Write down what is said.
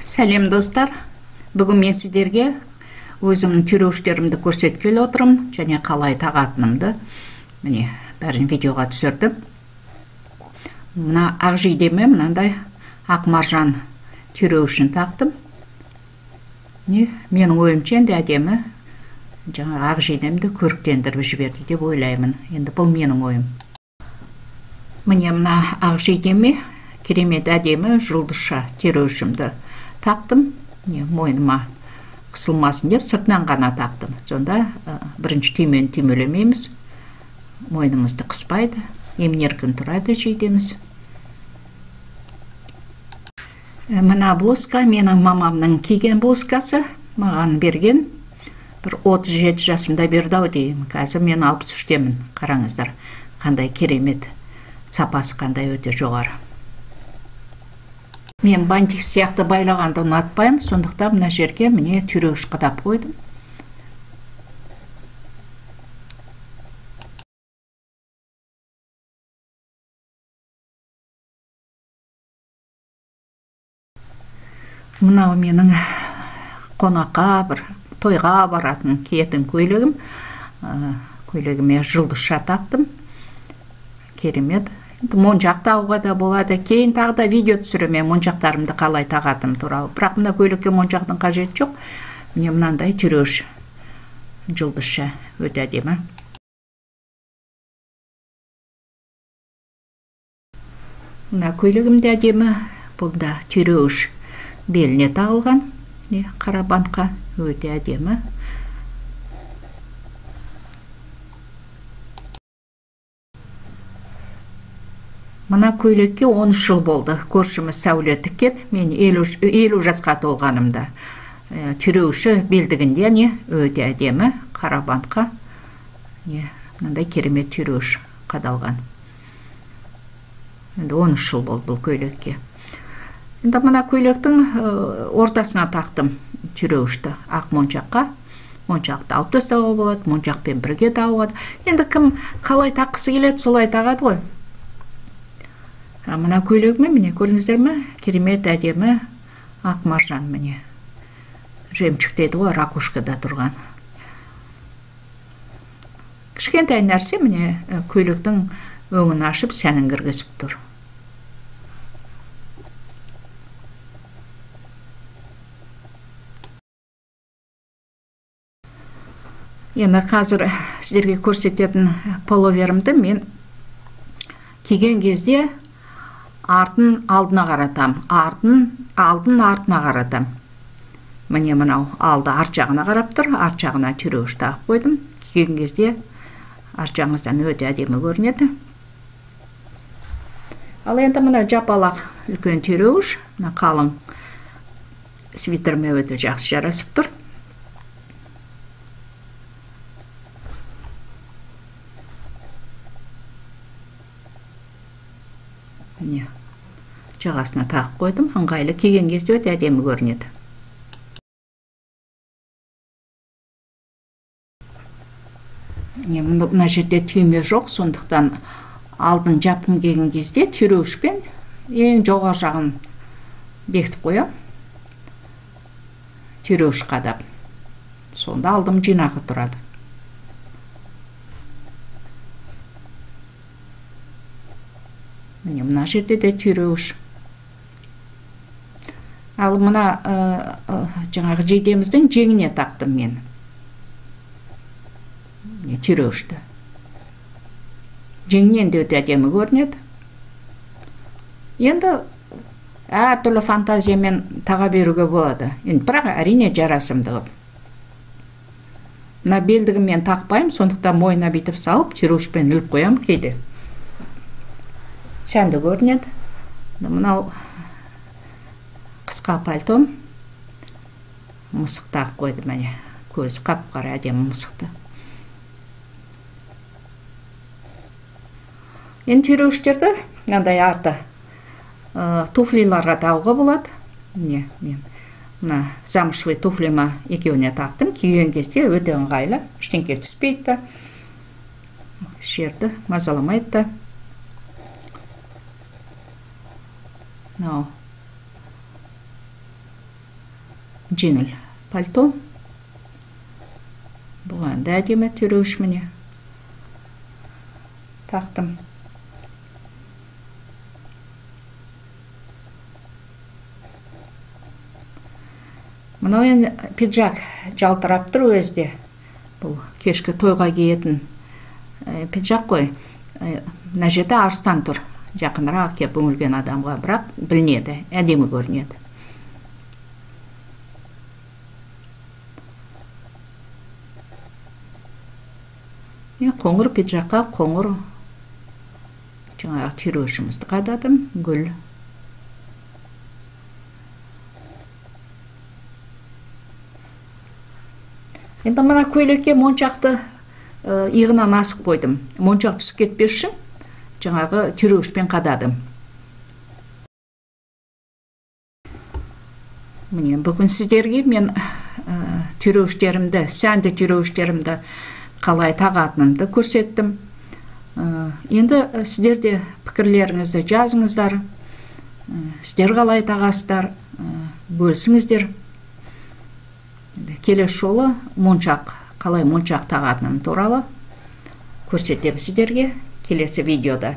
Сәлем достар. Бүгін мен сіздерге өзімнің түйреуіштерімді көрсеткелі отырмын, және қалай тағатынымды міне бәрін видеоға түсірдім. Мына ақ жейдеме мынандай ақ маржан түйреуішін тақтым. Менің ойымша енді әдемі жаңа ақ жейдемді көріктендіріп жіберді деп ойлаймын. Енді бұл менің ойым. Міне мына ақ жейдеме керемет әдемі жұлдызша түйреуішімді тақтым. Мойныма қысылмасын деп сыртынан ғана тақтым. Сонда бірінші түймені түймелемейміз. Мойнымызды қыспайды. Емін-еркін тұрады жейдеміз. Мына блузка менің мамамның киген блузкасы, маған берген. Бір 37 жасымда берді-ау деймін. Қазір мен 63-темін. Қараңыздар, қандай керемет. Сапасы қандай өте жоғары. Мен бантик сияқты байлағанды ұнатпаймын, сондықтан мына жерге міне түйреуіш қадап қойдым. Мынау менің қонаққа, бір тойға баратын киетін көйлегім. Көйлегіме жұлдызша тақтым. Керемет. Монжақ тағуға да болады. Кейін тағы да видео түсіремін монжақтарымды қалай тағатым туралы. Бірақ мына көйлекке монжақтың қажеті жоқ. Міне мынандай түйреуіш жұлдызша өте әдемі. Мына көйлегім де әдемі. Бұл да түйреуіш беліне тағылған. Қара бантқа өте әдемі. Мына көйлекке 13 жыл болды. Көршіміз Сәуле тіккен. Мен 50 жасқа толғанымда. Түйреуіші белдігінде өте әдемі. Қара бантқа. Мынандай керемет түйреуіш қадалған. 13 жыл болды бұл көйлекке. Енді мына көйлектің ортасына тақтым түйреуішті ақ монжаққа. Монжақты алып тастауға болады, монжақпен бірге тағуға. Енді кім қалай таққысы келеді, солай тағады ғой. Мына көйлегіме, міне көрдіңіздер ме? Керемет әдемі ақ маржан міне. Жемчуг дейді ғой, ракушкада тұрған. Кішкентай нәрсе міне көйлектің өңін ашып, сәнін кіргізіп тұр. Енді қазір сіздерге көрсететін половерімді мен киген кезде артын алдына қаратам, алдын артына қаратам. Міне мынау алды арт жағына қарап тұр, арт жағына түйреуіш тағып қойдым. Киген кезде арт жағыңыздан өте әдемі көрінеді. Ал енді мына жапалақ үлкен түйреуіш, мына қалың свитерме өте жақсы жарасып тұр. Жағасына тағып қойдым, ыңғайлы, киген кезде өте әдемі көрінеді. Мына жерде түйме жоқ, сондықтан алдын жапқым келген кезде түйреуішпен ең жоғары жағын бекітіп қоям. Түйреуіш қадап. Сонда алдым жинақы тұрады. Мына жерде де түйреуіш. Ал мына жаңағы жейдеміздің жеңіне тақтым мен. Түйреуішті. Жеңінен де өте әдемі көрінеді. Енді әртүрлі фантазиямен таға беруге болады. Бірақ әрине жарасымды қып. Мына белдігіммен тақпаймын, сондықтан мойнына бүйтіп салып, түйреуішпен іліп қоям кейде. Сәнді көрінеді. Мынау қысқа пальтом мысық тағып қойды, мәне көзі қап-қара әдемі мысықты. Енді түйреуіштерді мынандай арты туфлиларға тағуға болады. Мына замшевый туфлима екеуіне тақтым. Киген кезде өте ыңғайлы, ештеңке түспейді, жерді мазаламайды. жеңіл пальто. Бұған да әдемі түйреуіш міне тақтым. Мынау енді пиджак жалтырап тұр өзде. Бұл кешкі тойға киетін пиджак қой. Мына жерде арыстан тұр. Жақынырақ кеп үңілген адамға, бірақ білінеді, әдемі көрінеді. Қоңыр пиджакқа қоңыр жаңағы түйреуішімізді қададым, гүл. Енді мына көйлекке моншақты иығынан асып қойдым. Моншақ түсіп кетпес үшін жаңағы түйреуішпен қададым. Міне бүгін сіздерге мен түйреуіштерімді, сәнді түйреуіштерімді қалай тағатынымды көрсеттім. Енді сіздер де пікірлеріңізді жазыңыздар. Сіздер қалай тағасыздар, бөлісіңіздер. Келесі жолы қалай моншақ тағатыным туралы көрсетемін сіздерге келесі видеода.